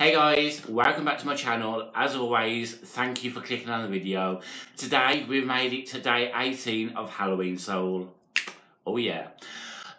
Hey guys, welcome back to my channel. As always, thank you for clicking on the video. Today, we've made it to day 18 of Halloween Soul. Oh yeah.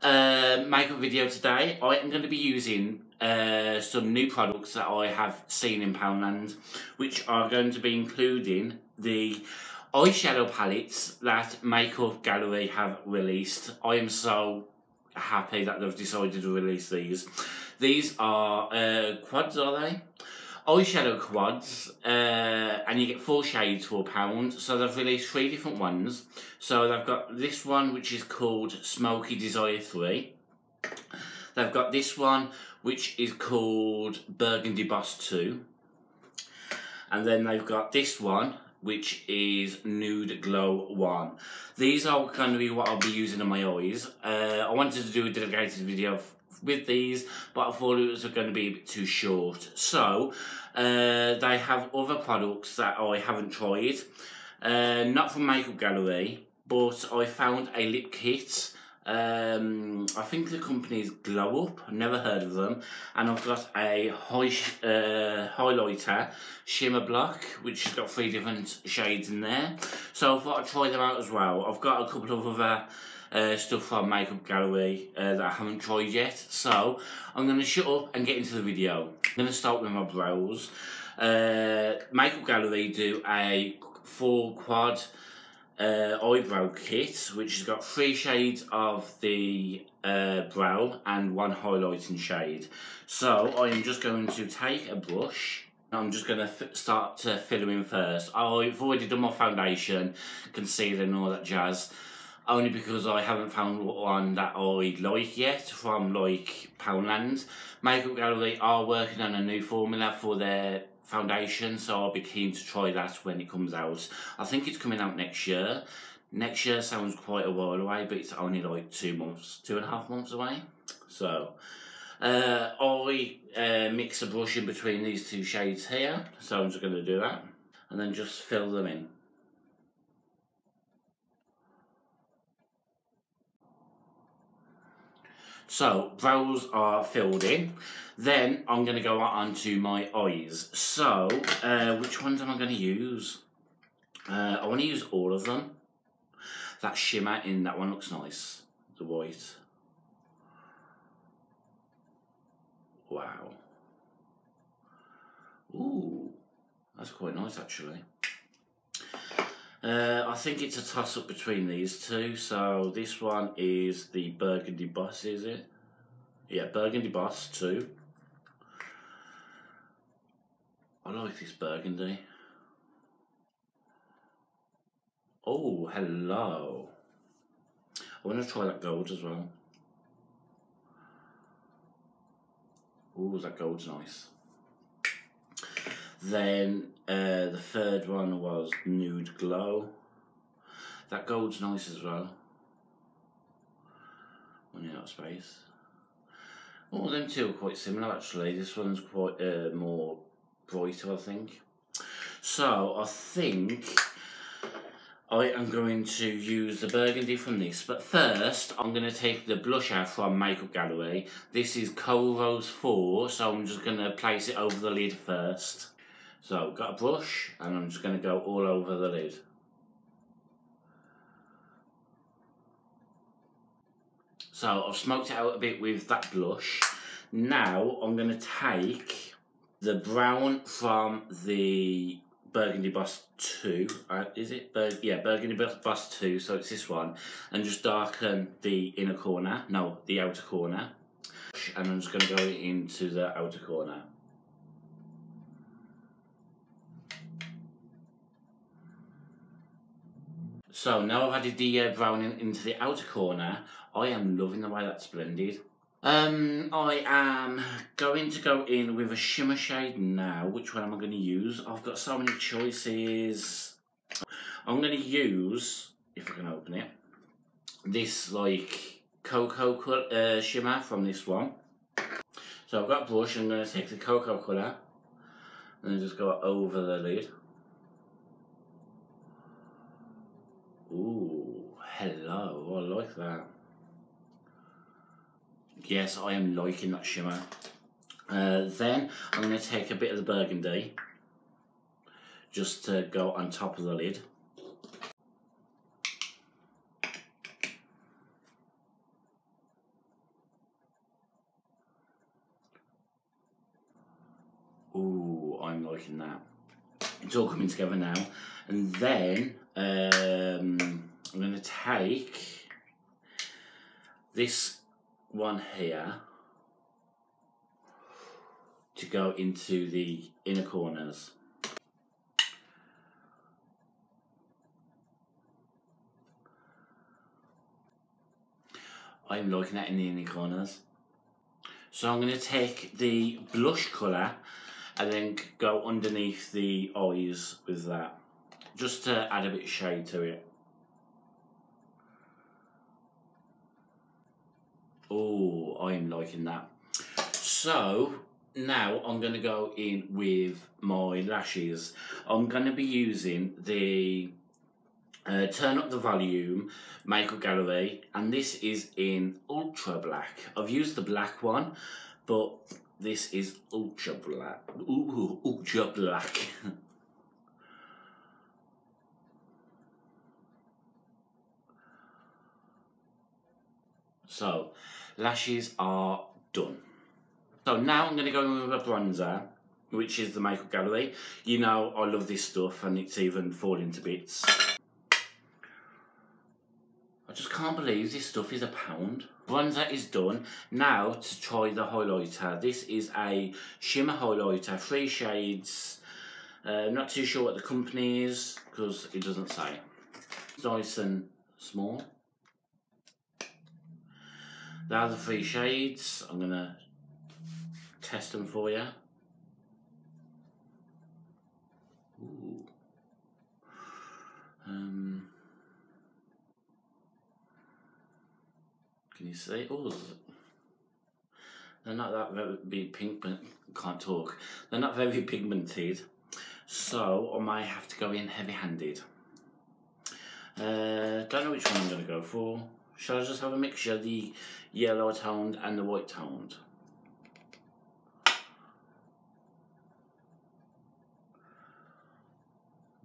Makeup video today. I am going to be using some new products that I have seen in Poundland, which are going to be including the eyeshadow palettes that Makeup Gallery have released. I am so happy that they've decided to release these. These are quads, are they? Eyeshadow quads, and you get 4 shades for £1. So they've released 3 different ones. So they've got this one, which is called Smoky Desire 3. They've got this one, which is called Burgundy Boss 2. And then they've got this one, which is Nude Glow 1. These are going to be what I'll be using on my eyes. I wanted to do a dedicated video with these, but I thought it was going to be a bit too short. So, they have other products that I haven't tried. Not from Makeup Gallery, but I found a lip kit. I think the company is Glow Up. I've never heard of them. And I've got a highlighter shimmer block, which has got 3 different shades in there. So I thought I'd try them out as well. I've got a couple of other stuff from Makeup Gallery that I haven't tried yet. So I'm going to shut up and get into the video. I'm going to start with my brows. Makeup Gallery do a 4 quad eyebrow kit, which has got 3 shades of the brow and 1 highlighting shade. So I am just going to take a brush. I'm just going to start to fill them in first. I've already done my foundation, concealer and all that jazz, only because I haven't found one that I like yet from like Poundland. Makeup Gallery are working on a new formula for their foundation, so I'll be keen to try that when it comes out. I think it's coming out next year. Next year sounds quite a while away, but it's only like 2.5 months away. So I mix a brush in between these 2 shades here, so I'm just going to do that and then just fill them in. So, brows are filled in. Then I'm going to go on to my eyes. So, which ones am I going to use? I want to use all of them. That shimmer in that one looks nice. The white. Wow. Ooh, that's quite nice actually. I think it's a toss-up between these 2. So this one is the Burgundy Boss, is it? Yeah, Burgundy Boss 2. I like this burgundy. Oh, hello. I want to try that gold as well. Oh, that gold's nice. Then the third one was Nude Glow. That gold's nice as well. Running out of space. Oh, them 2 are quite similar actually. This one's quite more brighter, I think. So I think I am going to use the burgundy from this, but first I'm going to take the blusher from Makeup Gallery. This is Coal Rose 4, so I'm just going to place it over the lid first. So, got a brush, and I'm just going to go all over the lid. So, I've smoked it out a bit with that blush. Now, I'm going to take the brown from the Burgundy Boss 2. Is it? Yeah, Burgundy Boss 2, so it's this one. And just darken the inner corner. No, the outer corner. And I'm just going to go into the outer corner. So now I've added the brown into the outer corner. I am loving the way that's blended. I am going to go in with a shimmer shade now. Which one am I going to use? I've got so many choices. I'm going to use, if I can open it, this like cocoa shimmer from this one. So I've got a brush. I'm going to take the cocoa colour and then just go over the lid. Ooh, hello, I like that. Yes, I am liking that shimmer. Then I'm going to take a bit of the burgundy just to go on top of the lid. Ooh, I'm liking that. It's all coming together now. And then I'm going to take this one here to go into the inner corners. I'm liking that in the inner corners. So I'm going to take the blush colour and then go underneath the eyes with that, just to add a bit of shade to it. Oh, I'm liking that. So now I'm going to go in with my lashes. I'm going to be using the Turn Up the Volume Makeup Gallery, and this is in Ultra Black. I've used the black one, but this is Ultra Black. Ooh, Ultra Black. So, lashes are done. So now I'm going to go in with a bronzer, which is the Makeup Gallery. You know I love this stuff, and it's even falling to bits. I just can't believe this stuff is £1. Bronzer is done. Now to try the highlighter. This is a shimmer highlighter, 3 shades. Not too sure what the company is because it doesn't say. It's nice and small. There are the 3 shades. I'm going to test them for you. Ooh. Can you see? Oh, they're not that very big pink, but can't talk. They're not very pigmented, so I might have to go in heavy-handed. Don't know which one I'm going to go for. Shall I just have a mixture of the yellow toned and the white toned?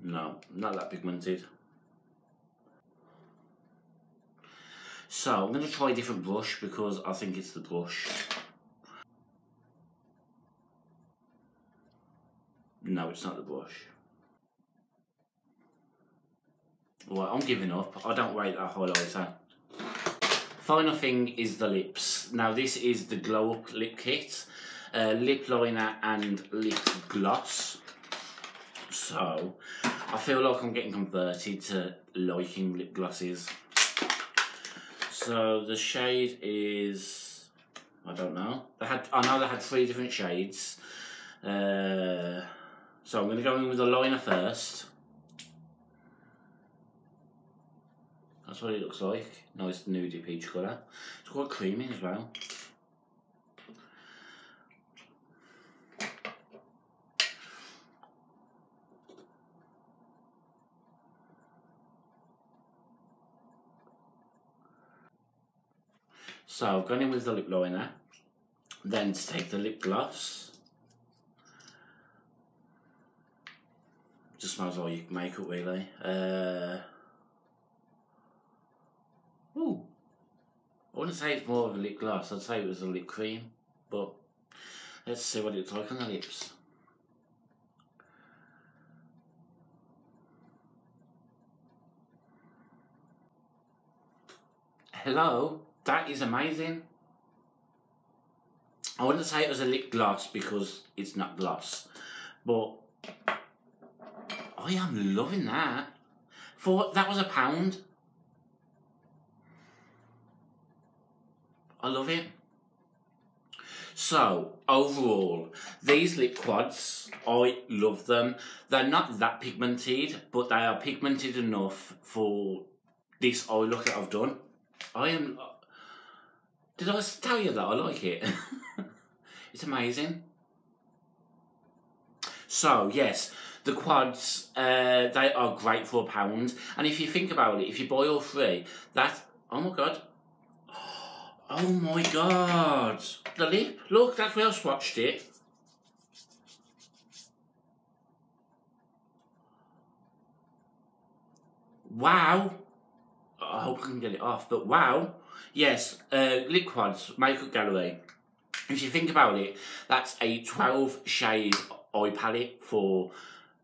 No, not that pigmented. So I'm going to try a different brush because I think it's the brush. No, it's not the brush. Right, I'm giving up. I don't rate that highlighter. Final thing is the lips. Now this is the Glow Up lip kit. Lip liner and lip gloss. So I feel like I'm getting converted to liking lip glosses. So the shade is, I don't know. I know they had 3 different shades. So I'm going to go in with the liner first. That's what it looks like. Nice nudie peach colour. It's quite creamy as well. So I've gone in with the lip liner, then to take the lip gloss. Just smells like makeup really. Ooh, I wouldn't say it's more of a lip gloss, I'd say it was a lip cream, but let's see what it looks like on the lips. Hello, that is amazing. I wouldn't say it was a lip gloss because it's not gloss, but I am loving that. That was £1. I love it. So, overall, these lip quads, I love them. They're not that pigmented, but they are pigmented enough for this eye look that I've done. Did I tell you that I like it? It's amazing. So, yes, the quads, they are great for £1. And if you think about it, if you buy all 3, that, oh my God. Oh my god. The lip. Look, that's where I swatched it. Wow. I hope I can get it off, but wow. Yes, Lip Quads Makeup Gallery. If you think about it, that's a 12 shade eye palette for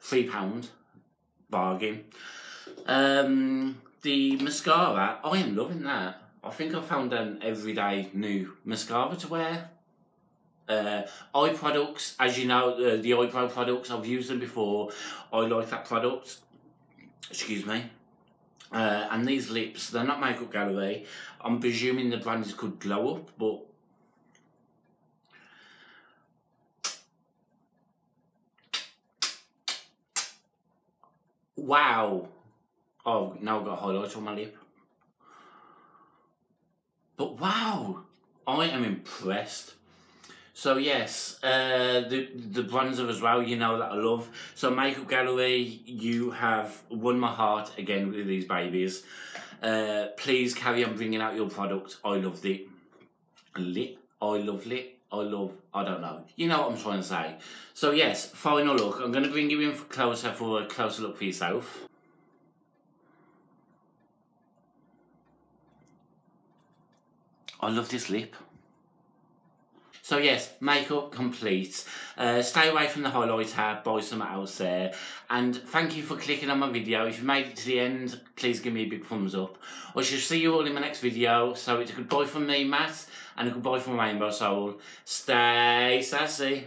£3. Bargain. The mascara, I am loving that. I think I found an everyday new mascara to wear. Eye products, as you know, the eyebrow products, I've used them before. I like that product. Excuse me. And these lips, they're not Makeup Gallery. I'm presuming the brand is called Glow Up, but wow. Oh, now I've got a highlight on my lip. But wow, I am impressed. So yes, the bronzer as well, you know, that I love. So Makeup Gallery, you have won my heart again with these babies. Please carry on bringing out your product. I love it. I love lit. I don't know. You know what I'm trying to say. So yes, final look. I'm going to bring you in closer for a closer look for yourself. I love this lip. So yes, makeup complete. Stay away from the highlighter, buy something else there. And thank you for clicking on my video. If you made it to the end, please give me a big thumbs up. I shall see you all in my next video. So it's a goodbye from me, Matt, and a goodbye from Rainbow Soul. Stay sassy.